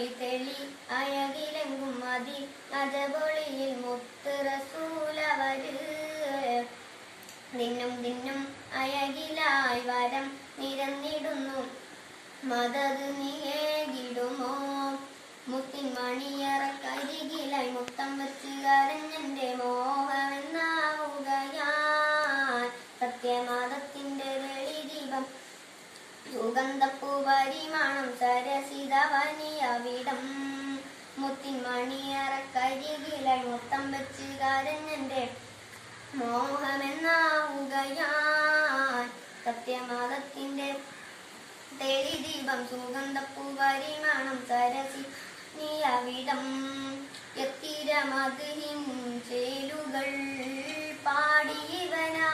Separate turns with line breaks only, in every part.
ഒളി തെളി അയകിലെങ്കും മതി അജപൊളിയിൽ മുത്ത് റസൂലവര് ദിന്നും ദിന്നും അയകിലായി വരം നിരന്നിടുന്നു മദത് നീകിടുമോ മുത്തിൻ മണിയറക്കരികിലായി മുത്തം വെച്ച് കരഞ്ഞെന്റെ മോഹമെന്നാവുകയാൻ സത്യമതത്തിന്റെ വെളിദീപം സുഗന്ധപ്പൂ പരിമാണം സരസിതവനിയവിടം മുത്തിൻ മണിയറക്കരികിലായി മുത്തം വെച്ച് കരഞ്ഞെന്റെ മോഹമെന്നാവുകയാൻ സത്യമതത്തിന്റെ തെളിദീപം സുഗന്ധപ്പൂ പരിമാണം സരസിതവനിയവിടം എത്തിരമതിൻ ചേലുകൾ പാടിയവനാ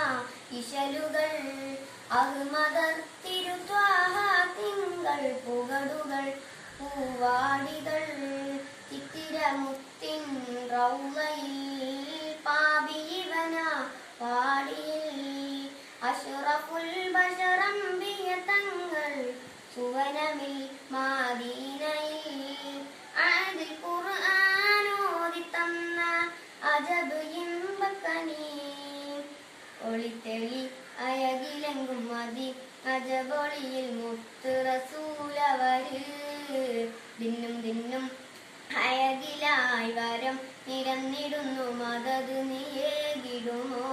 ഇശലുകൾ അഹ്മദർ തിരുത്വാഹ തിങ്കൾ പുകടുകൾ പൂവാടികൾ ചിത്തിരമുത്തിൻ റൗളയിൽ പാപിയവനാ പാടിയിൽ അഷ്റഫുൽ ബശറംബിയ തങ്ങൾ സുവനമിൽ മദീനയിൽ ആദിൽ ഖുർആനോദി തന്ന അജബ് ഇമ്പക്കനി ഒളിത്തെളി അയകിലെങ്കും മതി അജപൊളിയിൽ മുത്ത് റസൂലവര് ദിന്നും ദിന്നും അയകിലായി വരം നിരന്നിടുന്നു മദത് നീകിടുമോ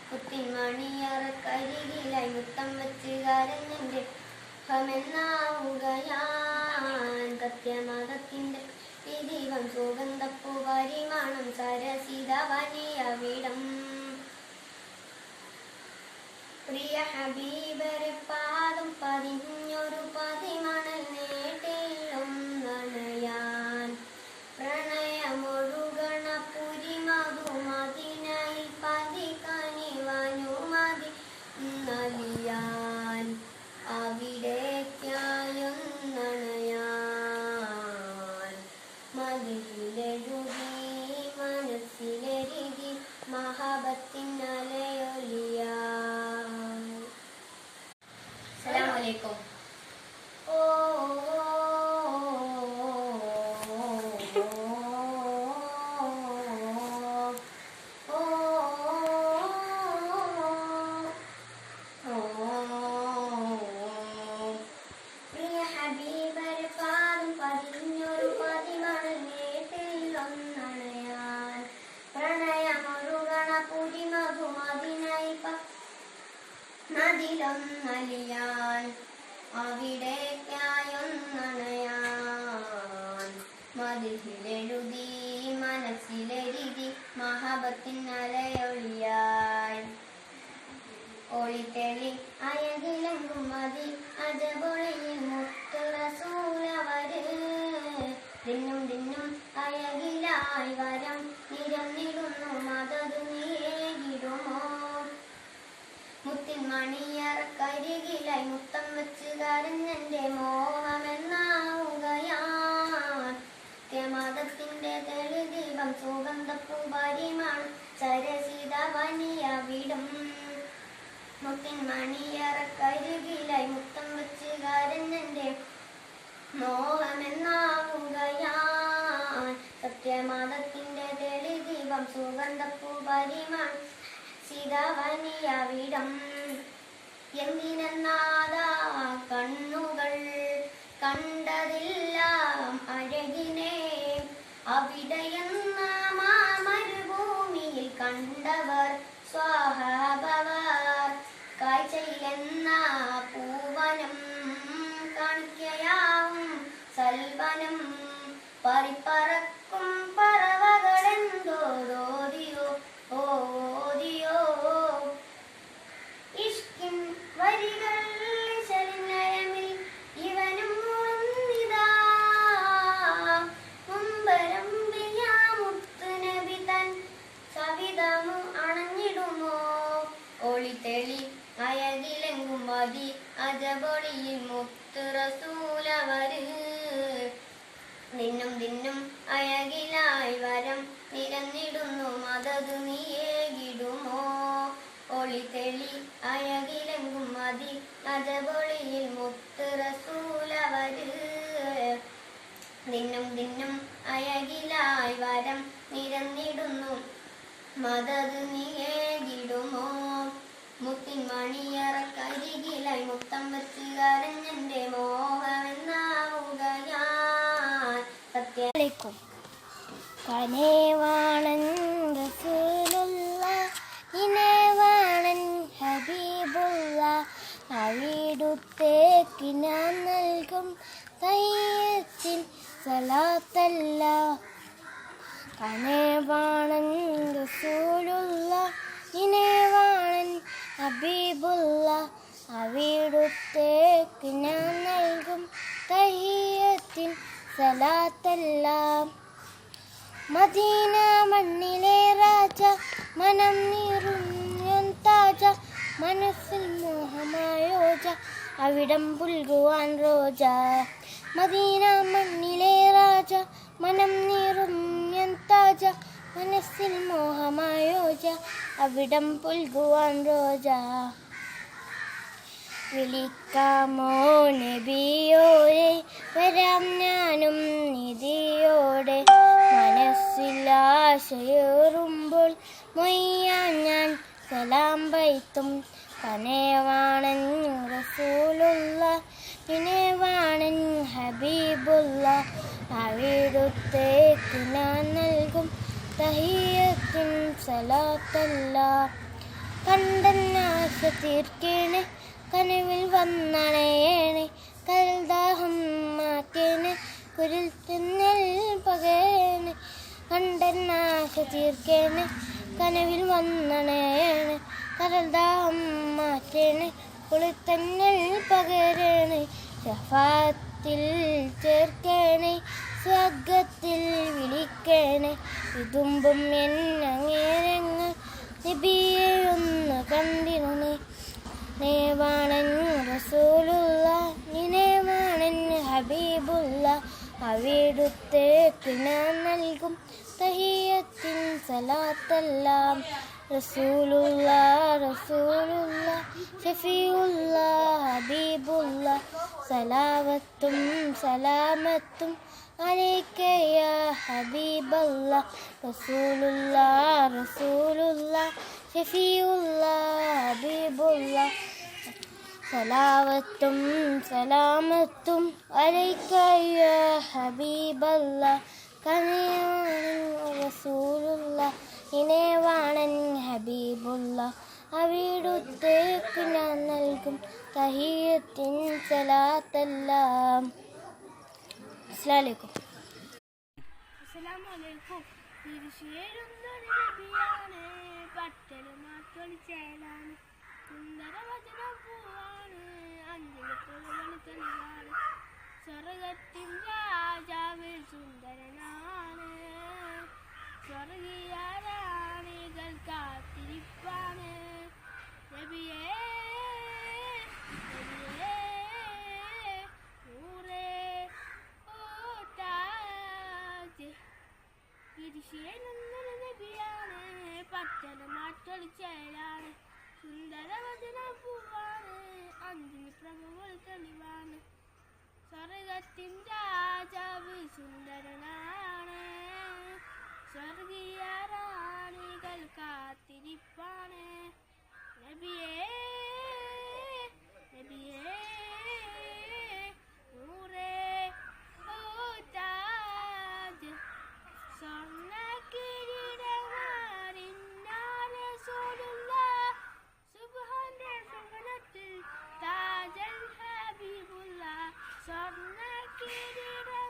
മുത്തിൻ മണിയറക്കരികിലായി മുത്തം വെച്ച് കരഞ്ഞെന്റെ ഹമെന്നാവുകയാൻ സത്യമതത്തിന്റെ ദീപം സുഗന്ധപ്പൂ പരിമാണം സരസിതവനിയവിടം പ്രിയ ഹബീബരെ പാദം പതിഞ്ഞൊരു പതിമണൽ നേട്ടിലൊന്നണയാൻ പ്രണയമൊഴുകണ പുരിമധുമതിനായി പതികനിവനുമതി നലിയാൻ അവിടേക്കായൊന്നണയാൻ മതിലെഴുതി മനസ്സിലെരുതി മഹബത്തിനലയൊലിയാൻ. അസ്സലാമു അലൈക്കും. നദിലൊന്നലിയാൻ അവിടേക്കായൊന്നണയാൻ മതിലെഴുതി മനസ്സിലെരുതി മഹബത്തിനലയൊളിയായി ഒളിത്തെളി അയകിലെങ്കും മതി അജപൊളിയിൽ മുത്ത് റസൂലവര് ദിന്നും ദിന്നും അയകിലായി വരം നിരന്നിടുന്നു മദത് നീകിടുമോ മുത്തിൻ മണിയറക്കരികിലായി മുത്തം വെച്ച് കരഞ്ഞെന്റെ മോഹമെന്നാവുകയാൻ സത്യമതത്തിന്റെ തെളിദീപം സുഗന്ധപ്പൂ പരിമാണം സരസിതവനിയവിടം മുത്തിൻ മണിയറക്കരികിലായി മുത്തം വെച്ച് കരഞ്ഞെന്റെ മോഹമെന്നാവുകയാൻ സത്യമതത്തിന്റെ തെളിദീപം സുഗന്ധപ്പൂ പരിമാണം സരസിതവനിയവിടം എന്തിനെന്നാദാ കണ്ണുകൾ കണ്ടതെല്ലാം അഴകിനെ അവിടെയെന്ന മരുഭൂമിയിൽ കണ്ടവർ സ്വഹാബവർ കാഴ്ചയിലെന്ന പൂവനം കാണിക്കയാവും സൽവനം പരിപ്പറക്കും പറവകളെന്തോരോദിയോ ഓദിയോ ഇഷ്കിൻ വരികൾ ശലിനയമിൽ ഇവനും മുന്നിതാ മുമ്പരമ്പിയാമുത്ത് നബി തൻ സവിതമു അണഞ്ഞിടുമോ ഒളിത്തെളി അയകിലെങ്കും മതി അജപൊളിയിൽ മുത്ത് റസൂലവര് ദിന്നും ദിന്നും അയകിലായി വരം നിരന്നിടുന്നു മദത് നീകിടുമോ ഒളിത്തെളി അയകിലെങ്കും മതി അജപൊളിയിൽ മുത്ത് റസൂലവര് ദിന്നും ദിന്നും അയകിലായി വരം നിരന്നിടുന്നു മദത് നീകിടുമോ മുത്തിൻ മണിയറക്കരികിലായി മുത്തം വെച്ച് കരഞ്ഞെന്റെ മോഹമെന്നാവുകയാൻ സത്യം കനേവാണൻ റസൂലുള്ള ഇനേവാണൻ ഹബീബുള്ള അവിടുത്തേക്ക് ഞാൻ നൽകും തയ്യത്തിൻ സലാത്തല്ല കനേവാണൻ റസൂലുള്ള ഇനേവാണൻ ഹബീബുള്ള അവിടുത്തേക്ക് ഞാൻ നൽകും തയ്യത്തിൻ സലാത്തല്ല മദീന മണ്ണിലെ രാജ മനം നീറും താജ മനസ്സിൽ മോഹമായോജ അവിടം പുൽകുവാൻ റോജ മദീന മണ്ണിലെ രാജ മനം നീറും താജ മനസ്സിൽ മോഹമായോജ അവിടം പുൽകുവാൻ റോജ വിളിക്കാമോ നബിയോരെ വരാം ഞാനും നിധിയോടെ മനസ്സിലാശയേറുമ്പോൾ മൊയ്യാൻ ഞാൻ സലാം ബൈത്തും കനേവാണൻ റസൂലുള്ള ഇനേവാണൻ ഹബീബുള്ള അവിടുത്തേക്ക് ഞാൻ നൽകും തഹിയ്യത്തിൻ സലാത്തല്ല കണ്ടെന്നാശ തീർക്കേണേ കനവിൽ വന്നണയേണേ കൽദാഹം മാറ്റേനെ കുരിൽ തിന്നൽ പകേനെ കണ്ടെന്നാശ തീർക്കേണേ കനവിൽ വന്നണയേണേ കൽദാഹം മാറ്റേനെ കുളിത്തന്നൽ പകരേണേ ശഫാത്തിൽ ചേർക്കേണേ സ്വർഗത്തിൽ വിളിക്കേണേ ഇതുമ്പും എന്നങ്ങേരങ്ങൾ നബിയെ ഒന്ന് കണ്ടിരുന്നേ നേവാണൻ റസൂലുള്ള നിനേവാണൻ ഹബീബുള്ള അവിടുത്തേക്ക് ഞാൻ നൽകും തഹിയ്യത്തിൻ സലാത്തെല്ലാം റസൂലുള്ള റസൂലുള്ള ഷഫീഉള്ള ഹബീബുള്ള സലാവത്തും സലാമത്തും അലൈക യാ ഹബീബല്ല റസൂലുള്ള റസൂലുള്ള ഷഫീഉള്ള ഹബീബുള്ള സലാവത്തും സലാമത്തും അലൈക യാ ഹബീബല്ല കനേവാണൻ റസൂലുള്ള ഇനേവാണൻ ഹബീബുള്ള അവിടുത്തേക്ക് ഞാൻ നൽകും തഹിയ്യത്തിൻ സലാത്തെല്ലാം. അസ്സലാമു അലൈക്കും. തിരിച്ചേരുന്നൊരു നബിയാണ്, പട്ടലുമാറ്റൊളി ചേലാണ്, സുന്ദര വചന പൂവാണ്, അഞ്ചിലത്തുള്ളി തെളിവാണ്, സ്വർഗത്തിൻ രാജാവ് സുന്ദരനാണ്, സ്വർഗീയ റാണികൾ കാത്തിരിപ്പാണ്. നബിയേ നബിയാണ്, പട്ടണമാറ്റൊളി ചേലാണ്, സുന്ദര വചന പൂവാണ്, അഞ്ചിന് പ്രഭുകൾ തെളിവാണ്, സ്വർഗത്തിൻ രാജാവ് സുന്ദരനാണ്, സ്വർഗീയ റാണികൾ കാത്തിരിപ്പാണ്. നബിയേ നബിയേ നൂറേ ഓ താജ് സ്വർണ്ണ കിരീടമാറിന്നാണ് റസൂലുള്ള, സുബ്ഹാന്റെ സുബ്ഹാനത്തിൽ താജൽ ഹബീബുള്ള, സ്വർണ്ണ കിരീടമാറിന്നാണ്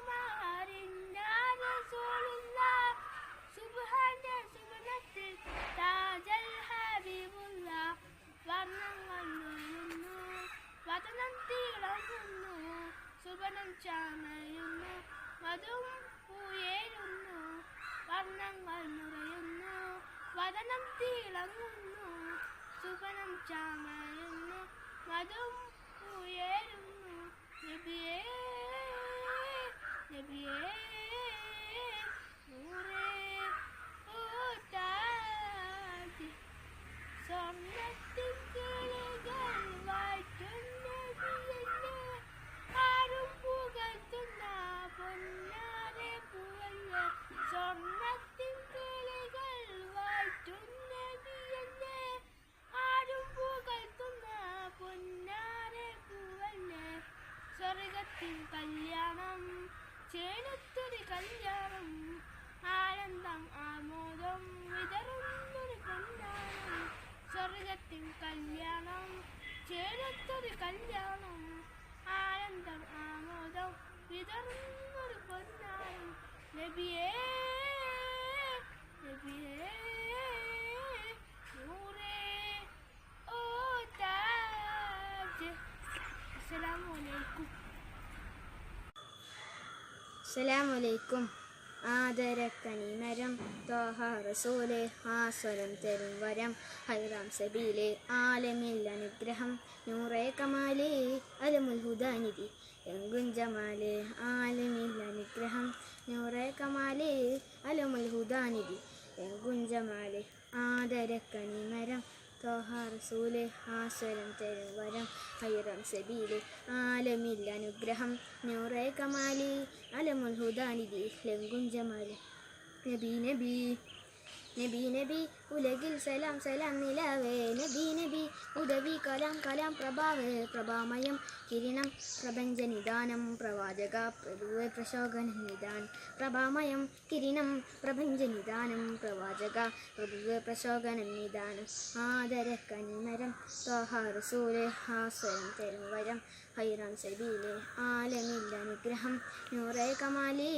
റസൂലുള്ള, സുബ്ഹാന്റെ സുബ്ഹാനത്തിൽ താജൽ ഹബീബുള്ള, വർണ്ണങ്ങൾ നിറയുന്നു, വദനം തിളങ്ങുന്നു, സുബനം ചമയുന്നു, മധും ഉയരുന്നു, വർണ്ണങ്ങൾ നിറയുന്നു, വദനം തിളങ്ങുന്നു, സുബനം ചമയുന്നു, മധും ഉയരുന്നു. നബിയേ നബിയേ നൂറേ ഓ താജ് സ്വർണ്ണത്തിൻ കിളികൾ വാഴ്ത്തുന്ന നബിയല്ലേ, ആരും പുകഴ്ത്തുന്ന പൊന്ന സ്വർഗത്തിൻ കല്യാണം ചേലത്തൊരു കല്യാണം ആനന്ദം ആമോദം വിതറുന്നൊരു കല്യാണം സ്വർഗത്തിൻ കല്യാണം ചേലത്തൊരു കല്യാണം ആനന്ദം ആമോദം വിതറുന്നൊരു കല്യാണം നബിയേ നബിയേ നൂറേ ഓ താജ്. അസ്സലാമു അലൈക്കും.
അസ്സലാമലൈക്കും. ആദരക്കനിമരം ത്വാഹ റസൂലെ ആസ്വരം തരും വരം ഹൈറാം സബീലെ ആലമിൽ അനുഗ്രഹം നൂറേ കമാലേ അലമുൽ ഹുദാനിധി എങ്കും ജമാലെ ആലമിൽ അനുഗ്രഹം നൂറേ കമാലേ അലമുൽ ഹുദാനിധി എങ്കും ജമാലെ ആദരക്കനിമരം ത്വാഹ റസൂലെ ആസ്വരം തരും വരം ഹൈറാം സബീലെ ആലമിൽ അനുഗ്രഹം നൂറേ കമാലി അലമുൽ ഹുദാനിധി ലങ്കും ജമാലെ നബി നബി നബി നബി ഉലകിൽ സലാം സലാം നിലാവേ നബി നബി ഉദവി കലാം കലാം പ്രഭാവേ പ്രഭാമയം കിരണം പ്രപഞ്ചനിദാനം പ്രവാചക പ്രഭുവെ പ്രശോകനം നിദാനം പ്രഭാമയം കിരണം പ്രപഞ്ചനിദാനം പ്രവാചക പ്രഭുവെ പ്രശോകനം നിദാനം ആദരക്കനിമരം ത്വാഹ റസൂലെ ആസ്വരം തരും വരം ഹൈറാം സബീലെ ആലമിൽ അനുഗ്രഹം നൂറേ കമാലി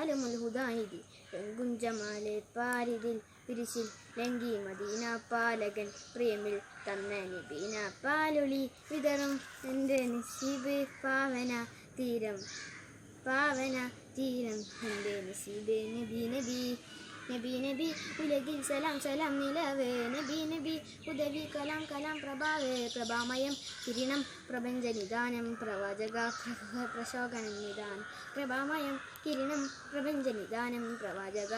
അലമുൽ ഹുദാനിധി എങ്കും ജമാലെ പാരിതിൽ പിരിശിൽ ലങ്കി മദീന പാലകൻ പ്രേമിൽ തന്ന നബീന പാലൊളി വിതറും എൻ്റെ നസീബ് പാവന തീരം എൻ്റെ നസീബ് നബി നബി നബി നബി ഉലകിൽ സലാം സലാം നിലവേ നബി നബി ഉദവി കലാം കലാം പ്രഭാവേ പ്രഭാമയം കിരണം പ്രപഞ്ചനിദാനം പ്രവാചക പ്രശോകനം നിദാനം പ്രഭാമയം കിരണം പ്രപഞ്ചനിദാനം പ്രവാചക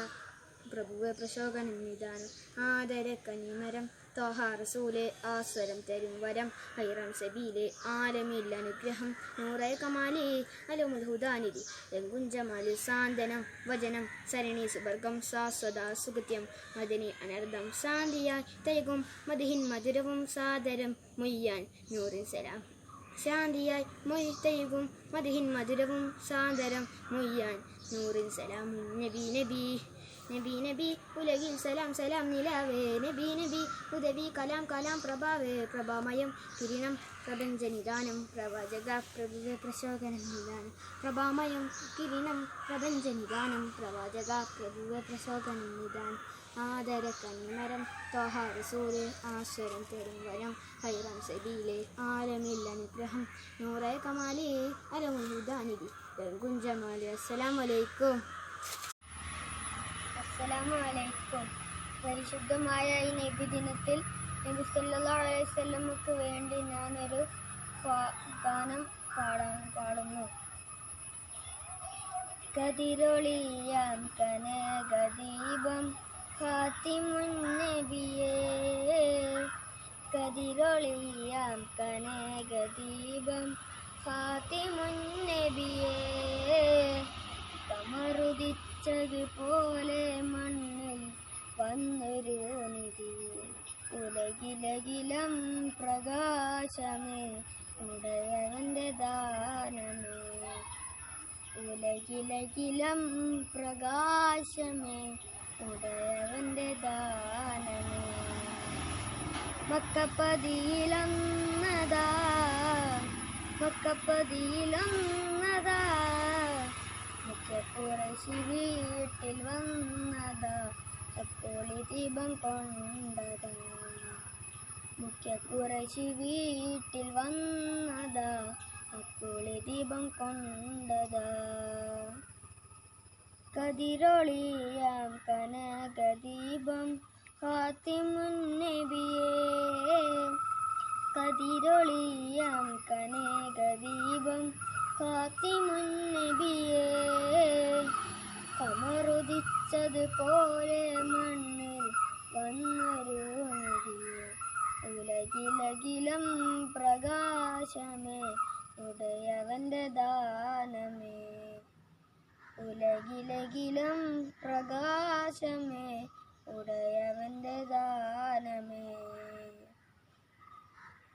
പ്രഭുവെ പ്രശോകനം നിദാനം ആദരക്കനിമരം ത്വാഹ റസൂലെ ആസ്വരം തരും വരം ഹൈറാം സബീലെ ആലമിൽ അനുഗ്രഹം നൂറേ കമാലി അലമുൽ ഹുദാനിധി എങ്കും ജമാലി സാന്ത്വനം വചനം സരണി സുവർഗം ശാശ്വത സുഖത്യം മദനി അനർദം ശാന്തിയായി തൈകും മദിഹിൻ മധുരവും സാദരം മൊയ്യാൻ നൂറിൻ സലാം ശാന്തിയായി മൊയ് തൈകും മദിഹിൻ മധുരവും സാദരം മൊയ്യാൻ നൂറിൻ സലാം നബി നബി നബി നബി ഉലകിൽ സലാം സലാം നിലാവേ നബി നബി ഉദവി കലാം കലാം പ്രഭാവേ പ്രഭാമയം കിരണം പ്രപഞ്ചനിദാനം പ്രവാചക പ്രഭുവെ പ്രശോകനം നിദാനം പ്രഭാമയം കിരണം പ്രപഞ്ചനിദാനം പ്രവാചക പ്രഭുവെ പ്രശോകനം നിദാനം ആദരക്കനിമരം ത്വാഹ റസൂലെ ആസ്വരം തരും വരം ഹൈറാം സബീലെ ആലമിൽ അനുഗ്രഹം നൂറേ കമാലി അലമുൽ ഹുദാനിധി എങ്കും ജമാലെ. അസ്സലാമു അലൈക്കും.
അസ്സലാമു അലൈക്കും. പരിശുദ്ധമായ ഈ നബിദിനത്തിൽ നബി സല്ലല്ലാഹു അലൈഹി വസല്ലമക്ക് വേണ്ടി ഞാനൊരു ഗാനം പാടുന്നു. കതിരൊളിയാം കനകദീപം ഖാതിമുൻ നബിയേ കതിരൊളിയാം കനകദീപം ഖാതിമുൻ നബിയേ കമറുദിച്ചതുപോലെ മണ്ണിൽ വന്നൊരു നിധി ഉലകിലകിലം പ്രകാശമേ ഉടയവന്റെ ദാനമേ ഉലകിലകിലം പ്രകാശമേ ഉടയവന്റെ ദാനമേ മക്കപ്പതിയിലന്നതാ കുറശി വീട്ടിൽ വന്നതാ അപ്പോളി ദീപം കൊണ്ടതാ മുഖ്യ കുറശി വീട്ടിൽ വന്നതാ അപ്പോളി ദീപം കൊണ്ടതാ കതിരൊളിയാം കനകദീപം ഖാതിമുൻ നബിയേ കതിരൊളിയാം കനകദീപം ഖാതിമുൻ നബിയേ കമറുദിച്ചതുപോലെ മണ്ണിൽ വന്നൊരു നിധിയെ ഉലകിലകിലം പ്രകാശമേ ഉടയവന്റെ ദാനമേ ഉലകിലകിലം പ്രകാശമേ ഉടയവന്റെ ദാനമേ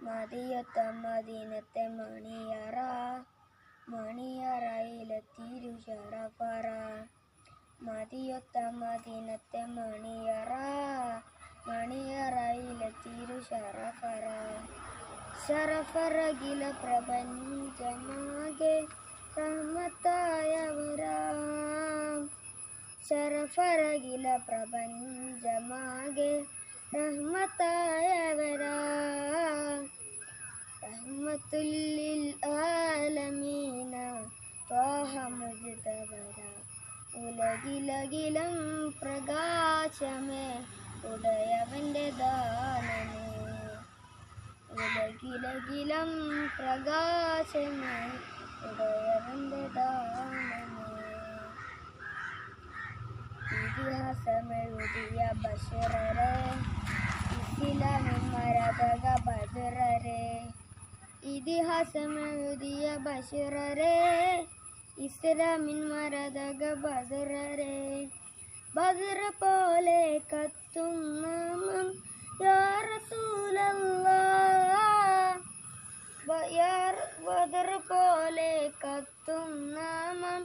മതിയൊത്ത മദീനത്തെ മണിയറ മണിയൊത്ത മദീനത്തെ മണിയറ മണിയറയിലെ തിരു ഷറഫറ ഷറഫറകില പ്രപഞ്ചമാകെ റഹ്മത്തായവരാം ഷറഫറകില പ്രപഞ്ചമാകെ റഹ്മത്തായവരാ റഹ്മത്തുല്ലിൽ ആലമീന ത്വാഹ മുജ്തബര ഉലകിലകിലം പ്രകാശമേ ഉടയവന്റെ ദാനമേ ഉലകിലകിലം പ്രകാശമേ ഉടയവന്റെ ദാനമേ ഇതിഹാസമെഴുതിയ ബഷറരെ ഇസ്ലാമിൻ മരതക ബദറരെ ഇതിഹാസമെഴുതിയ ബഷറരെ ഇസ്ലാമിൻ മരതക ബദറരെ ബദർ പോലെ കത്തും നാമം യാ റസൂലല്ലാഹ് ബദർ പോലെ കത്തും നാമം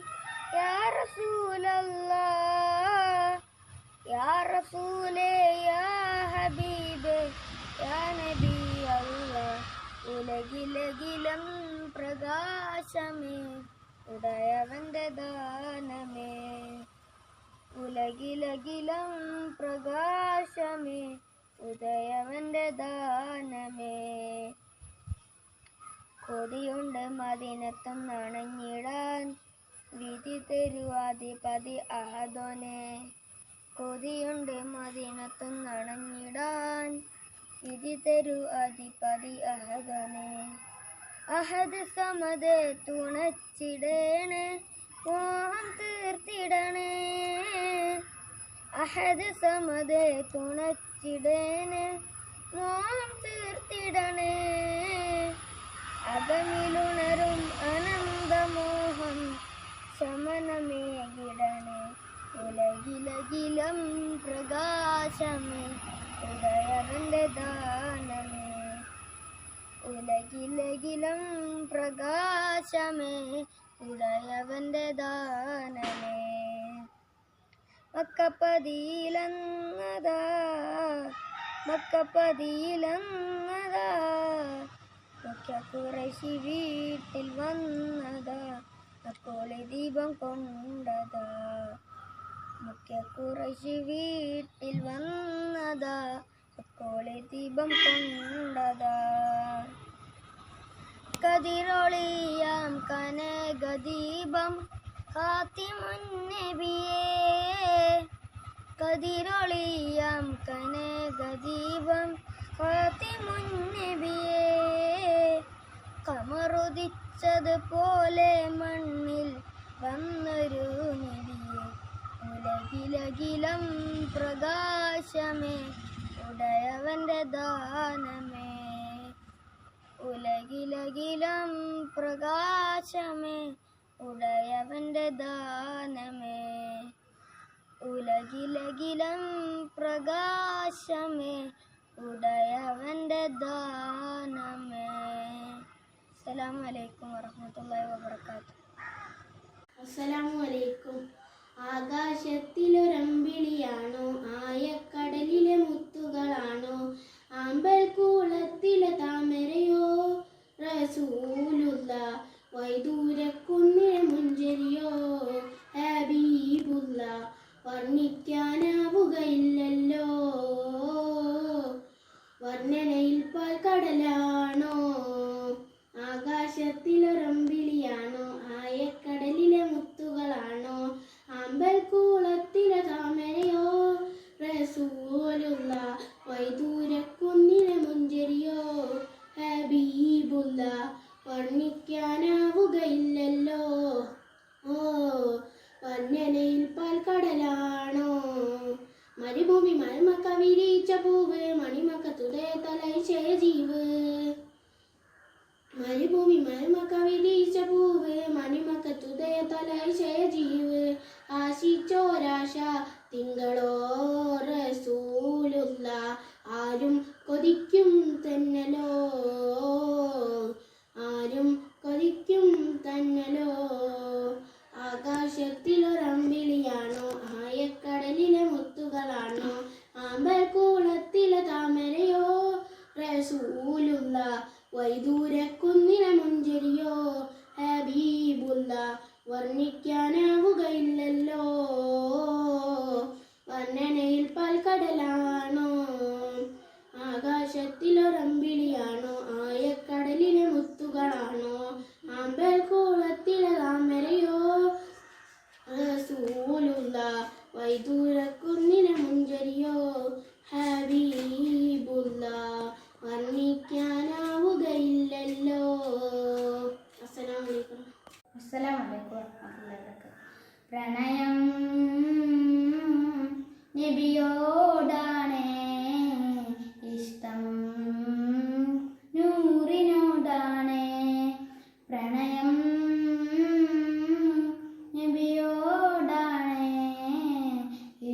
യാ റസൂലല്ലാഹ് യാ റസൂലേ യാ ഹബീബേ യാ നബി അല്ലാഹ് ഉലകിലകിലം പ്രകാശമേ ഉടയവന്റെ ദാനമേ ഉലകിലകിലം പ്രകാശമേ ഉദയവന്റെ ദാനമേ കൊതിയുണ്ട് മദീനത്തും നണഞ്ഞിടാൻ വിധി തരുവാധിപതി അഹദോനെ കൊതിയുണ്ട് മദീനത്തും നണഞ്ഞിടാൻ വിധി തരു അധിപതി അഹദോനെ അഹദ് സമദ് തുണച്ചിടേണേ മോഹം തീർത്തിടണേ അഹദ് സമദ് തുണച്ചിടേണേ മോഹം തീർത്തിടണേ അകമിലുണരും അനന്തമോഹം ശമനമേകിടണേ ഉലകിലകിലം പ്രകാശമേ ഉദയവന്റെ ദാനമേ ഉലകിലകിലം പ്രകാശമേ ഉടയവന്റെ ദാനമേ മക്കപ്പതിയിലെന്നതാ മക്കപ്പതിയിലെന്നതാ മുഖ്യ കുറശി വീട്ടിൽ വന്നതാ അക്കോളി ദീപം കൊണ്ടതാ മുഖ്യ കുറശി വീട്ടിൽ വന്നതാ അക്കോളി ദീപം കൊണ്ടതാ കതിരൊളിയാം കനകദീപം ഖാതിമുന്നബിയേ കതിരൊളിയാം കനകദീപം ഖാതിമുന്നബിയേ കമറുദിച്ചതുപോലെ മണ്ണിൽ വന്നൊരു നബിയേ ഉലകിലകിലം പ്രകാശമേ ഉടയവന്റെ ദാനമേ ഉലകിലകിലം പ്രകാശമേ ഉടയവന്റെ ദാനമേ ഉലകിലകിലം പ്രകാശമേ ഉടയവന്റെ ദാനമേ. അസ്സലാമു അലൈക്കും വറഹ്മത്തുള്ളാഹി വബറകാതുഹു.
അസ്സലാമു അലൈക്കും. ആകാശത്തിലൊരമ്പിളിയാണോ ആയക്കടലിലെ മുത്തുകളാണോ ആമ്പൽ കൂളത്തിലെ താമരയോ റസൂലുള്ള വൈദൂരക്കുന്നിലെ മുഞ്ചരിയോ ഹബീബുള്ള വർണ്ണിക്കാനാവുകയില്ലല്ലോ വർണ്ണനയിൽ പാൽക്കടലാണോ ആകാശത്തിലൊരമ്പിളിയാണോ വർണ്ണിക്കാനാവുകയില്ലല്ലോ. വർണ്ണനയിൽ പാൽക്കടലാണോ, ആകാശത്തിലൊരമ്പിളിയാണോ, ആയക്കടലിലെ മുത്തുകളാണോ, ആമ്പൽ കൂളത്തിലെ താമരയോ, റസൂലുള്ള വൈദൂരക്കുന്നിലെ മുഞ്ചരിയോ, ഹബീബുള്ള വർണ്ണിക്കാനാവുകയില്ലല്ലോ. അസ്സലാമു അലൈക്കും.
അസ്സലാമലൈക്കും വറഹ്മത്തുള്ളാഹി വബറകാതുഹു. പ്രണയം നബിയോടാണ്, ഇഷ്ടം നൂറിനോടാണ്. പ്രണയം നബിയോടാണ്,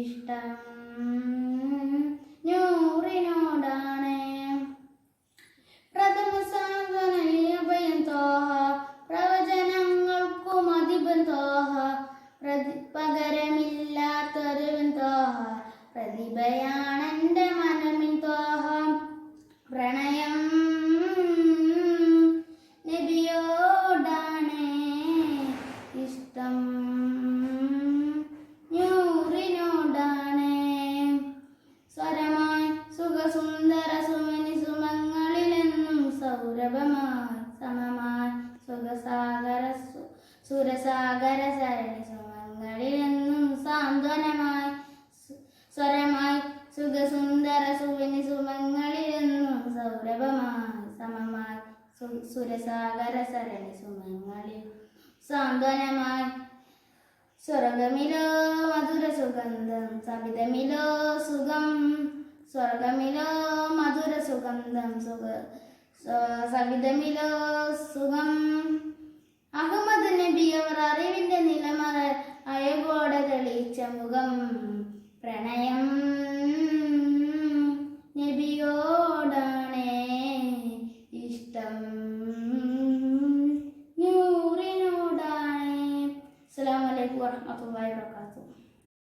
ഇഷ്ടം നൂറിനോടാണ്. പ്രഥമ സാധനഭയം തോഹ, പ്രവചനങ്ങൾക്കും അധിപൻ തോഹ, പകരമില്ലാത്തൊരുവൻ തോഹ, പ്രതിഭയാണെൻ്റെ മനമിൻ തോഹ. പ്രണയം നബിയോടാണ്, ഇഷ്ടം നൂറിനോടാണ്. സ്വരമായി സുഖസുന്ദര സുമനി സുമങ്ങളിലെന്നും സൗരഭമായി സമമായി സുരസാഗര സരണി സുമങ്ങളിലെന്നും സാന്ത്വനമായി. സ്വരമായി സുഖസുന്ദര സുവനി സുമങ്ങളിലെന്നും സൗരഭമായി സമമായി സുരസാഗര സരണി സുമങ്ങളിൽ സാന്ത്വനമായി. സ്വർഗമിലോ മധുര സുഗന്ധം സവിധമിലോ സുഖം, സ്വർഗമിലോ മധുര സുഗന്ധം സവിധമിലോ സുഖം. അഹമ്മദ് നബി അവർ അറിവിന്റെ നിലമറ അയവോടെ തെളിയിച്ച മുഖം. പ്രണയം നബിയോടാണ്, ഇഷ്ടം നൂറിനോടാണ്. അസ്സലാമു അലൈക്കും വറഹ്മത്തുള്ളാഹി വബറകാതുഹു.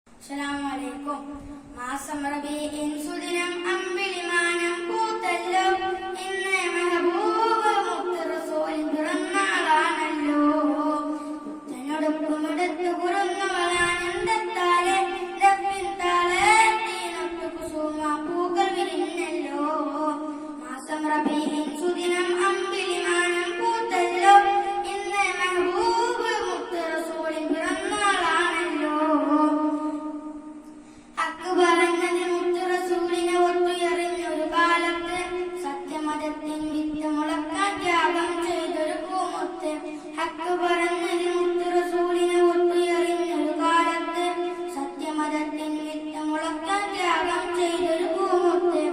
അസ്സലാമു അലൈക്കും. മാസം റബീഇൻ സുദിനം അമ്പിളിമാനം പൂത്തല്ലോ, ഇന്ന് മെഹബൂബ് മുത്ത് റസൂലിൻ പിറന്നാളാണല്ലോ. പുത്തനൊടുക്കുമെടുത്ത് കുറുന്നവളാനന്ദത്താലെ രപ്പിൻ താളത്തിനൊത്ത് കുസുമ പൂക്കൾ വിരിഞ്ഞല്ലോ. മാസം റബീഇൻ സുദിനം അമ്പിളിമാനം പൂത്തല്ലോ, ഇന്ന് മെഹബൂബ് മുത്ത് റസൂലിൻ പിറന്നാളാണല്ലോ. ഹക്ക് പറഞ്ഞതിൽ മുത്ത് റസൂലിനെ ഒത്തുയറിഞ്ഞൊരു കാലത്ത്, സത്യമതത്തിൻ വിത്ത് മുളക്കാൻ ത്യാഗം ചെയ്തൊരു പൂമുത്ത്. ഹക്ക് പറഞ്ഞതിൽ മുത്ത് റസൂലിനെ ഒത്തുയറിഞ്ഞൊരു കാലത്ത്, സത്യമതത്തിൻ വിത്ത് മുളക്കാൻ ത്യാഗം ചെയ്തൊരു പൂമുത്ത്.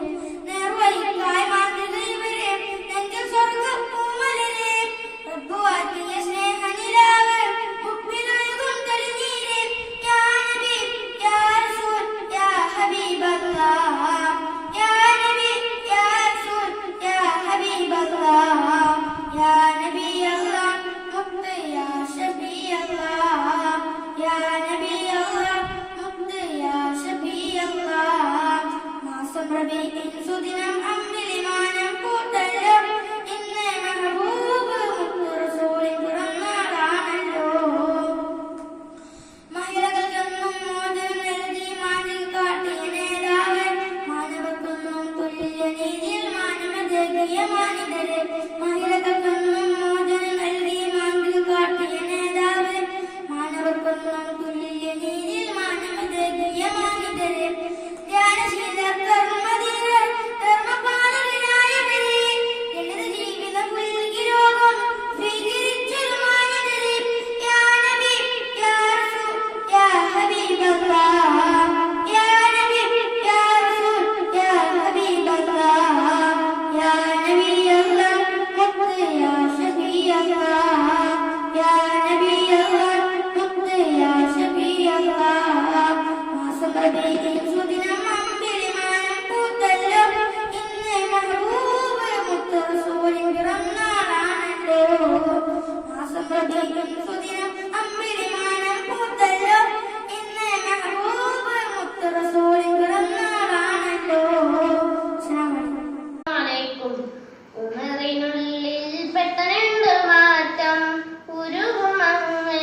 നേർവഴിക്കായി മാതൃകയിവരെ നെഞ്ചിൽ സ്വർഗ്ഗപ്പൂമലരെ, റബ്ബുവാക്കിയ സ്നേഹനിലാവ് മുഖ്ബിലൊഴുകും തെളിനീര്. യാ നബി യാ റസൂൽ യാ ഹബീബല്ലാഹ്, യാ നബി യാ റസൂൽ യാ ഹബീബല്ലാഹ്, യാ നബിയല്ലാഹ് മുത്ത് യാ ശഫീഅല്ലാഹ്, യാ നബിയല്ലാഹ് മുത്ത് യാ ശഫീഅല്ലാഹ്. മാസം റബീഇൻ സുദിനം അമ്പിളിമാനം പൂത്തല്ലോ, ഇന്ന് മെഹബൂബ് മുത്ത് റസൂലിൻ പിറന്നാളാണല്ലോ. മഹിളകൾക്കൊന്നും മോചനം നൽകി മാനിൽ കാട്ടിയ നേതാവ്, മാനവർക്കൊന്നും തുല്യ നീതിയിൽ മാനമതേകിയ മാനിതരെ. മഹിളകൾക്കൊന്നും മോചനം നൽകി മാനിൽ കാട്ടിയ നേതാവ്, മാനവർക്കൊന്നും തുല്യ നീതിയിൽ മാനമതേകിയ മാനിതരെ. ധ്യാനശീലർ ധർമ്മധീരർ ധർമ്മപാലകരായവരെ, ലളിത ജീവിതം പുൽകി ലോകം സ്വീകരിച്ചൊരു മാനിതരെ. യാ നബി യാ റസൂൽ യാ ഹബീബല്ലാഹ്, യാ നബി യാ റസൂൽ യാ ഹബീബല്ലാഹ്, യാ നബിയല്ലാഹ് മുത്ത് യാ ശഫീഅല്ലാഹ്, യാ നബിയല്ലാഹ് മുത്ത് യാ ശഫീഅല്ലാഹ്. മാസം റബീഇൻ സുദിനം അമ്പിളിമാനം പൂത്തല്ലോ, ഇന്ന് മെഹബൂബ് മുത്ത് റസൂലിൻ പിറന്നാളാണല്ലോ. മാസം റബീഇൻ സുദിനം അമ്പിളിമാനം പൂത്തല്ലോ, ഇന്ന് മെഹബൂബ് മുത്ത് റസൂലിൻ പിറന്നാളാണല്ലോ. അസ്സലാമു അലൈക്കും.
ഉമറിനുള്ളിൽ പെട്ടെന്ത് മാറ്റം ഉരുകുമങ്ങ്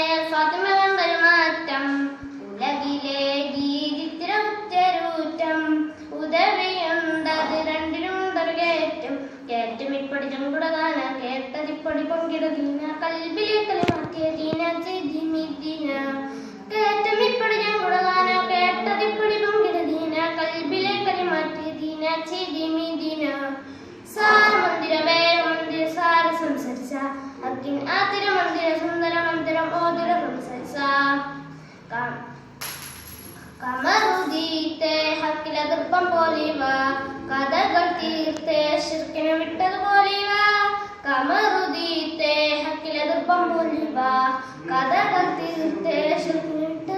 കഥകൾ തീർത്തേശിട്ട്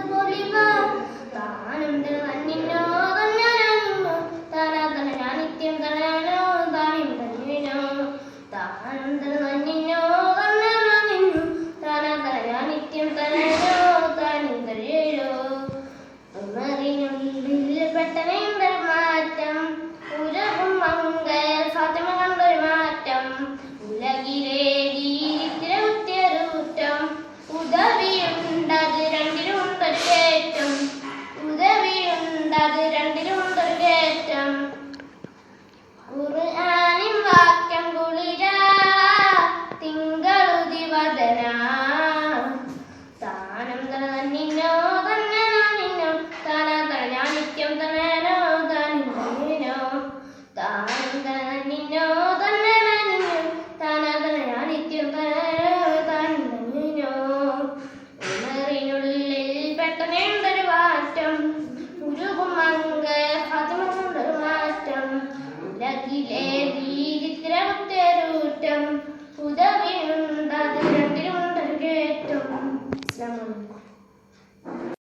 പൊലിവ താനും തന്നിന്നോ തന്നോ താനാ തന ഞാൻ നിത്യം തനാനോ താനും തന്നിനോ താനും തന്നിന്നോ തന്നോ താനാ തന ഞാൻ നിത്യം തനാനോ താനും തന്നോ ഉമറിനുള്ളിൽ പെട്ടനെന്തൊരു മാറ്റം ഉലകും മംഗള ഫാത്തിമ കണ്ടൊരു മാറ്റം ഉലകിലെ വീരിത്തിരൂറ്റം ഉദവിയുണ്ടത് രണ്ടിലുണ്ടൊരു കയറ്റം ഉദവിയുണ്ടത് രണ്ടിലുണ്ടൊരു കയറ്റം ഖുർആനിൻ വാക്യം കുളിര തിങ്കളുതി വദന താനം തന്നിന്നോ തന്നെ നിന്നോ താനാ തന ഞാൻ നിത്യം തനോ താനും തന്നിനോ താനം തന്നിന്നോ തന്നെ നിന്നോ താനാ തന ഞാൻ നിത്യം തനോ താനും തന്നിനോ ഉമറിനുള്ളിൽ പെട്ടെന്നുണ്ടൊരു മാറ്റം ഉരുകും മംഗ ഫാത്തിമ കൊണ്ടൊരു മാറ്റം ഉലകിലെ വീരിത്തിരൂറ്റം ഉദവി